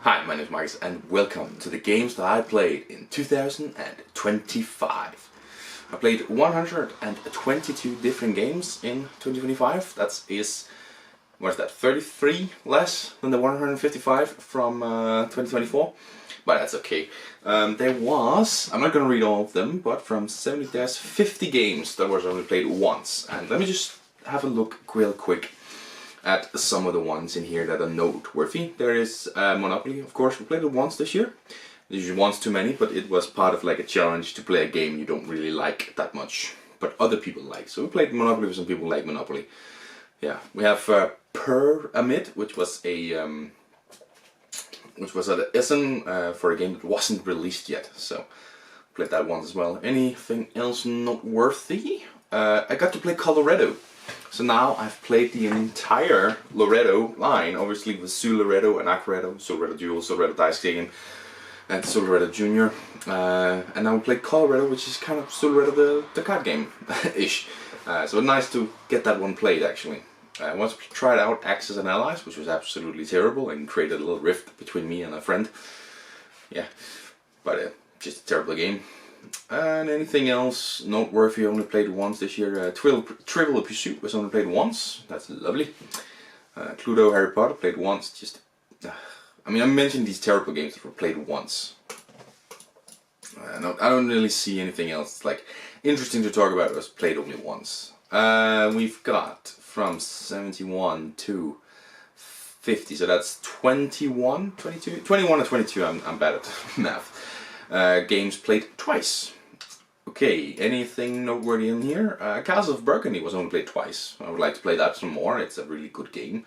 Hi, my name is Marcus and welcome to the games that I played in 2025. I played 122 different games in 2025. That is, what is that, 33 less than the 155 from 2024? But that's okay. There was, I'm not going to read all of them, but from 70 there's 50 games that was only played once. And let me just have a look real quick at some of the ones in here that are noteworthy. There is Monopoly, of course. We played it once this year. Usually once too many, but it was part of like a challenge to play a game you don't really like that much, but other people like. So we played Monopoly with some people who like Monopoly. Yeah, we have Pyramid, which was at Essen for a game that wasn't released yet. So played that once as well. Anything else noteworthy? I got to play Colorado. So now I've played the entire Loretto line, obviously with Su Loretto and Aquaretto, Su Loretto Duel, Su Loretto Dice Game, and Su Loretto Junior. And now we played Colorado, which is kind of Su Loretto the card game-ish. So nice to get that one played, actually. I once tried out Axis and Allies, which was absolutely terrible and created a little rift between me and a friend. Yeah, but just a terrible game. And anything else noteworthy? Only played once this year. Trivial Pursuit was only played once. That's lovely. Cluedo, Harry Potter played once. Just, I mean, I mentioned these terrible games that were played once. I don't really see anything else like interesting to talk about. It was played only once. We've got from 71 to 50, so that's 21, 22, 21 or 22. I'm bad at math. Games played twice. Okay, anything noteworthy in here? Castle of Burgundy was only played twice. I would like to play that some more. It's a really good game.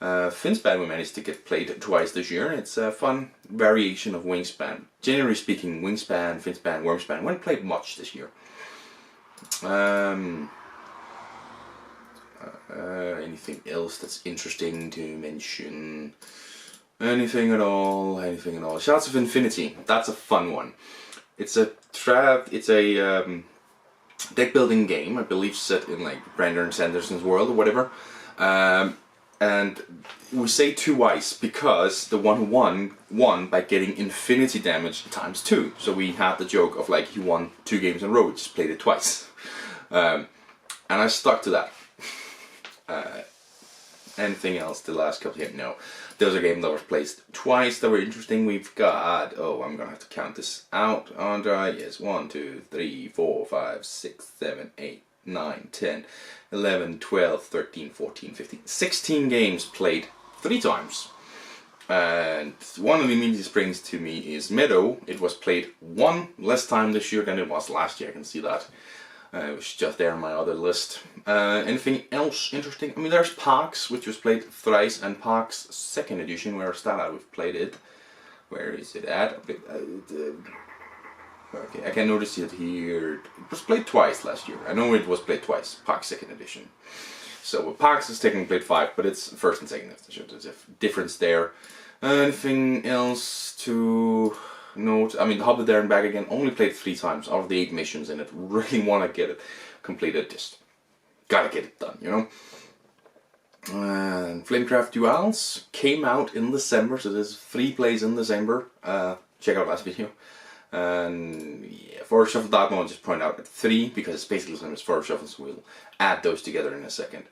Finspan we managed to get played twice this year. It's a fun variation of Wingspan. Generally speaking, Wingspan, Finspan, Wormspan weren't played much this year. Anything else that's interesting to mention? Anything at all? Anything at all? Shouts of Infinity. That's a fun one. It's a deck building game, I believe, set in like Brandon Sanderson's world or whatever. And we say 2 ice because the one who won by getting infinity damage times 2. So we had the joke of like he won 2 games in a row, just played it twice. And I stuck to that. Anything else the last couple of years? No. There's a game that was placed twice that were interesting. We've got, I'm gonna have to count this out. Yes, 1, 2, 3, 4, 5, 6, 7, 8, 9, 10, 11, 12, 13, 14, 15, 16 games played 3 times. And one of the immediate springs to me is Meadow. It was played 1 less time this year than it was last year. I can see that. It was just there on my other list. Anything else interesting? I mean, there's Parks, which was played thrice, and Parks 2nd edition, where is that at? We've played it. Where is it at? Okay, I can notice it here. It was played twice last year. I know it was played twice. Parks 2nd edition. So Parks is technically played 5, but it's 1st and 2nd edition. There's a difference there. Anything else to note? I mean, The Hobbit There and Back Again only played 3 times out of the 8 missions, and I really want to get it completed. Just gotta get it done, you know. And Flamecraft Duels came out in December, so there's 3 plays in December. Check out last video. And yeah, for Shuffle Dogma, I'll just point out at 3 because it's basically the same as 4 Shuffles. So we'll add those together in a second.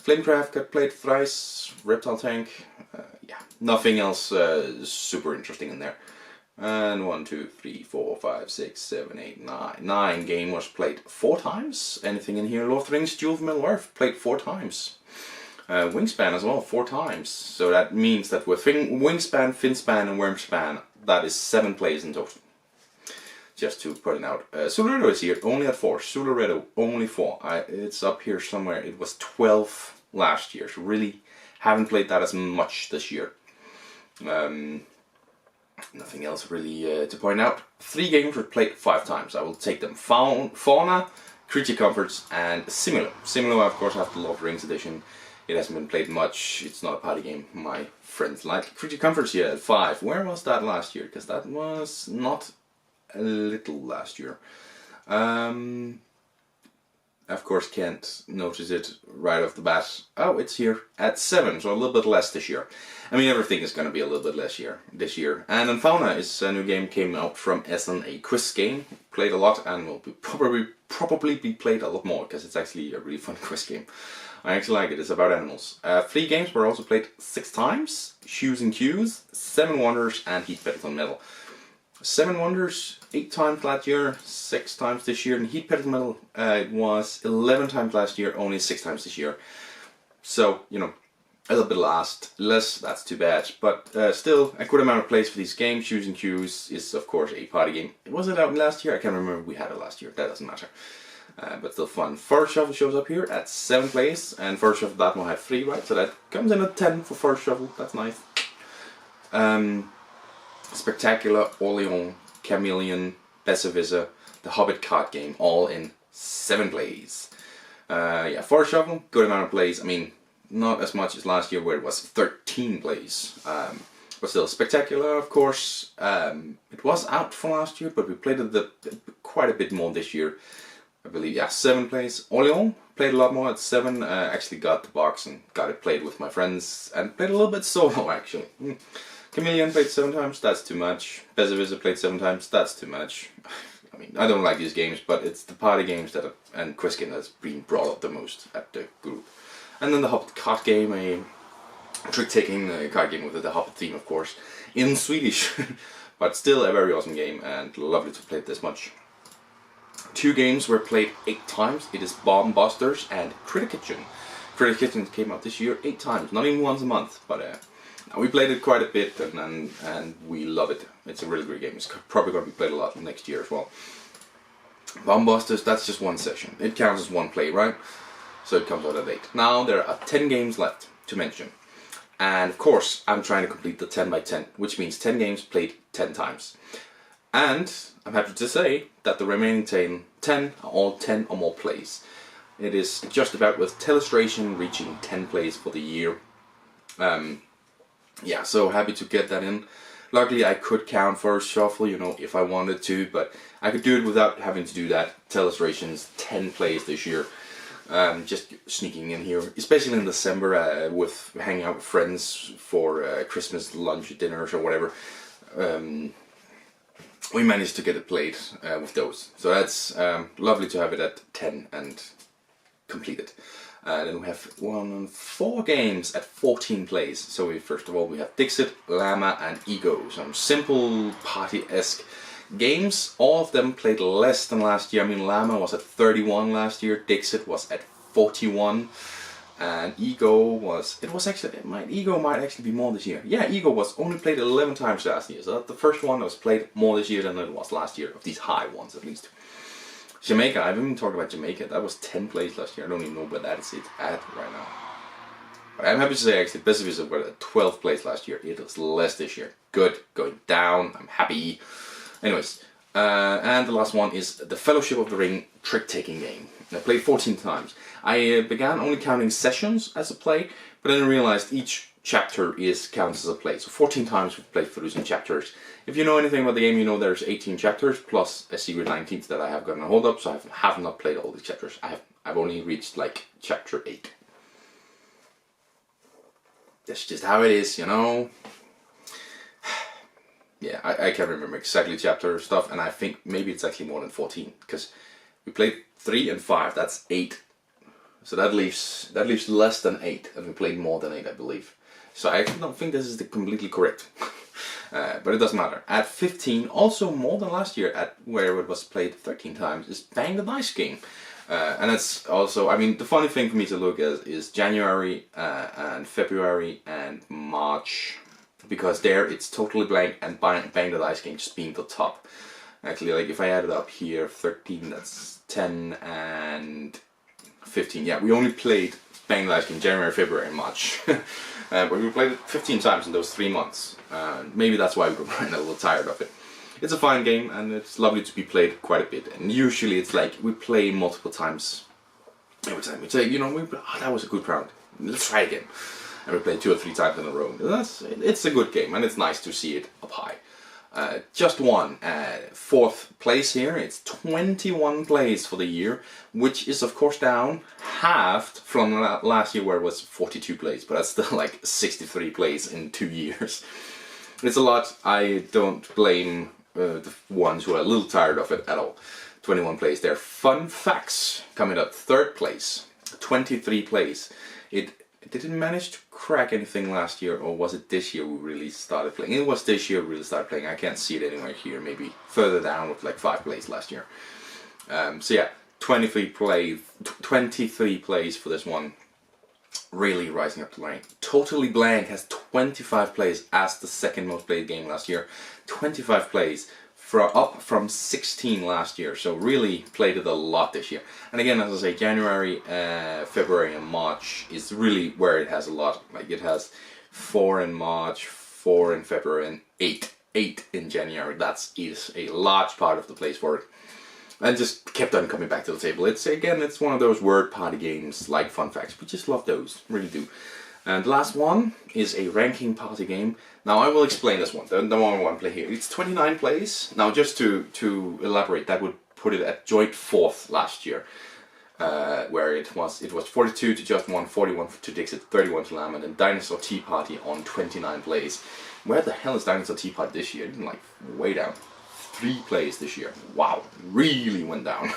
Flamecraft got played thrice. Reptile Tank, yeah, nothing else super interesting in there. And 1, 2, 3, 4, 5, 6, 7, 8, 9. 9 game was played 4 times. Anything in here? Lord of the Rings, Jewel of Middle-earth played 4 times. Wingspan as well, 4 times. So that means that with Wingspan, Finspan, and Wormspan, that is 7 plays in total. Just to put it out. Su Loretto is here, only at 4. Su Loretto, only 4. It's up here somewhere. It was 12 last year, so really haven't played that as much this year. Nothing else really to point out. 3 games were played 5 times. I will take them. Fauna, Creature Comforts, and Similo. Similo, of course, I have the Lord of the Rings edition. It hasn't been played much. It's not a party game. My friends like Creature Comforts here at 5. Where was that last year? Because that was not a little last year. of course can't notice it right off the bat. Oh, it's here at 7, so a little bit less this year. I mean, everything is going to be a little bit less this year. And then Fauna is a new game, came out from Essen, a quiz game. Played a lot and will be probably be played a lot more because it's actually a really fun quiz game. I actually like it. It's about animals. 3 games were also played 6 times. Shoes and Cues, 7 Wonders, and Heat Pedals on Metal. 7 Wonders, 8 times last year, 6 times this year. And Heat Pedals Metal it was 11 times last year, only 6 times this year. So, you know, a little bit less, that's too bad. But still, a good amount of plays for these games. Shoes and Cues is, of course, a party game. Was it out last year? I can't remember. We had it last year. That doesn't matter. But still fun. First Shuffle shows up here at 7th place. And First Shuffle, that one had 3, right? So that comes in at 10 for First Shuffle. That's nice. Spectacular, Orleans, Chameleon, Besserwisser, the Hobbit card game, all in 7 plays. Yeah, First Shuffle, good amount of plays. I mean, not as much as last year where it was 13 plays. But still, Spectacular, of course. It was out for last year, but we played it quite a bit more this year. I believe, yeah, 7 plays. Orleans, played a lot more at 7. Actually got the box and got it played with my friends. And played a little bit solo, actually. Chameleon played 7 times, that's too much. Besserwisser played 7 times, that's too much. I mean, I don't like these games, but it's the party games that and quiz game that's been brought up the most at the group. And then the Hobbit card game, a trick-taking card game with the Hobbit theme, of course, in Swedish. But still a very awesome game and lovely to play it this much. 2 games were played 8 times. It is Bomb Busters and Critter Kitchen. Critter Kitchen came out this year 8 times, not even once a month, but we played it quite a bit and we love it. It's a really great game. It's probably going to be played a lot next year as well. Bomb Busters, that's just 1 session. It counts as 1 play, right? So it comes out at 8. Now there are 10 games left to mention. And of course, I'm trying to complete the 10 by 10, which means 10 games played 10 times. And I'm happy to say that the remaining 10 are all 10 or more plays. It is just about with Telestration reaching 10 plays for the year. Yeah, so happy to get that in. Luckily I could count First Shuffle, you know, if I wanted to, but I could do it without having to do that. Telestration's 10 plays this year. Just sneaking in here, especially in December with hanging out with friends for Christmas lunch, dinners or whatever. We managed to get it played with those. So that's lovely to have it at 10 and completed. Then we have 4 games at 14 plays. So first of all we have Dixit, Llama and Ego. Some simple party-esque games. All of them played less than last year. I mean, Llama was at 31 last year, Dixit was at 41, and Ego was Ego might actually be more this year. Yeah, Ego was only played 11 times last year, so that's the first one that was played more this year than it was last year, of these high ones at least. Jamaica, I haven't even talked about Jamaica. That was 10 plays last year. I don't even know where that is at right now. But I'm happy to say actually Besserwisser was at 12 plays last year. It was less this year. Good, going down. I'm happy. Anyways, and the last one is the Fellowship of the Ring trick-taking game. I played 14 times. I began only counting sessions as a play, but then I realized each chapter counts as a play. So 14 times we've played through some chapters. If you know anything about the game, you know there's 18 chapters plus a secret 19th that I have gotten a hold of, so I have not played all the chapters. I've only reached like chapter 8. That's just how it is, you know. Yeah, I can't remember exactly chapter stuff, and I think maybe it's actually more than 14, because we played 3 and 5, that's 8. So that leaves less than 8, and we played more than 8, I believe. So I actually don't think this is completely correct. But it doesn't matter. At 15, also more than last year, at where it was played 13 times, is Bang the Dice game. And that's also, I mean, the funny thing for me to look at is January and February and March. Because there it's totally blank and Bang the Dice game just being the top. Actually, like if I add it up here, 13, that's 10 and 15. Yeah, we only played Bang the Dice game January, February and March. But we played it 15 times in those 3 months. Maybe that's why we were running a little tired of it. It's a fine game and it's lovely to be played quite a bit. And usually it's like we play multiple times every time. We say, you know, that was a good round. Let's try again. And we play 2 or 3 times in a row. It's a good game and it's nice to see it up high. Just one, 4th place here. It's 21 plays for the year, which is of course down, halved from last year where it was 42 plays, but that's still like 63 plays in 2 years. It's a lot. I don't blame the ones who are a little tired of it at all. 21 plays there. Fun facts coming up. 3rd place, 23 plays. It didn't manage to crack anything last year, or was it this year we really started playing? It was this year we really started playing. I can't see it anywhere here. Maybe further down with like 5 plays last year. So yeah, 23 plays for this one. Really rising up the rank. Totally Blank has 25 plays as the 2nd most played game last year. 25 plays. Up from 16 last year, so really played it a lot this year. And again, as I say, January, February and March is really where it has a lot. Like it has 4 in March, 4 in February and 8 in January. That is a large part of the place for it. And just kept on coming back to the table. It's one of those word party games like Fun Facts. We just love those, really do. And the last one is a ranking party game. Now I will explain this one, the one I want to play here. It's 29 plays. Now just to elaborate, that would put it at joint 4th last year. Where it was 42 to Just One, 41 to Dixit, 31 to Lamb, and then Dinosaur Tea Party on 29 plays. Where the hell is Dinosaur Tea Party this year? It's like way down. 3 plays this year. Wow, really went down.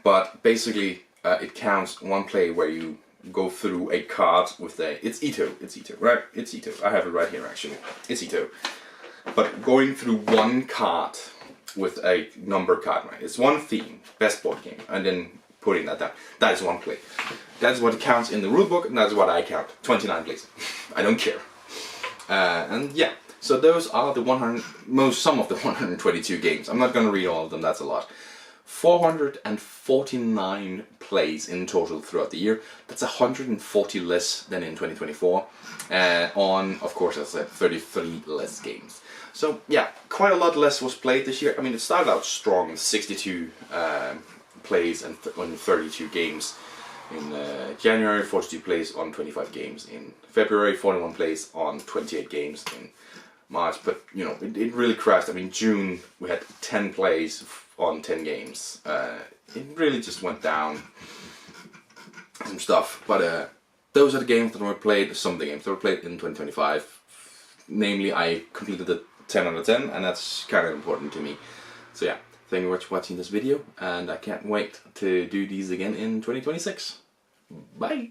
But basically it counts 1 play where you go through a card with it's Ito, right? It's Ito. I have it right here actually. It's Ito. But going through 1 card with a number card, right? It's 1 theme, best board game, and then putting that down. That is 1 play. That's what counts in the rulebook, and that's what I count. 29 plays. I don't care. And yeah, so those are the some of the 122 games. I'm not gonna read all of them, that's a lot. 449 plays in total throughout the year. That's 140 less than in 2024. On, of course, as I said, 33 less games. So yeah, quite a lot less was played this year. I mean, it started out strong, 62 plays and on 32 games in January, 42 plays on 25 games in February, 41 plays on 28 games in March. But you know, it really crashed. I mean, June we had 10 plays on 10 games. It really just went down some stuff, but those are the games that were played, some of the games that were played in 2025. Namely, I completed the 10 out of 10, and that's kind of important to me. So yeah, thank you for watching this video, and I can't wait to do these again in 2026. Bye!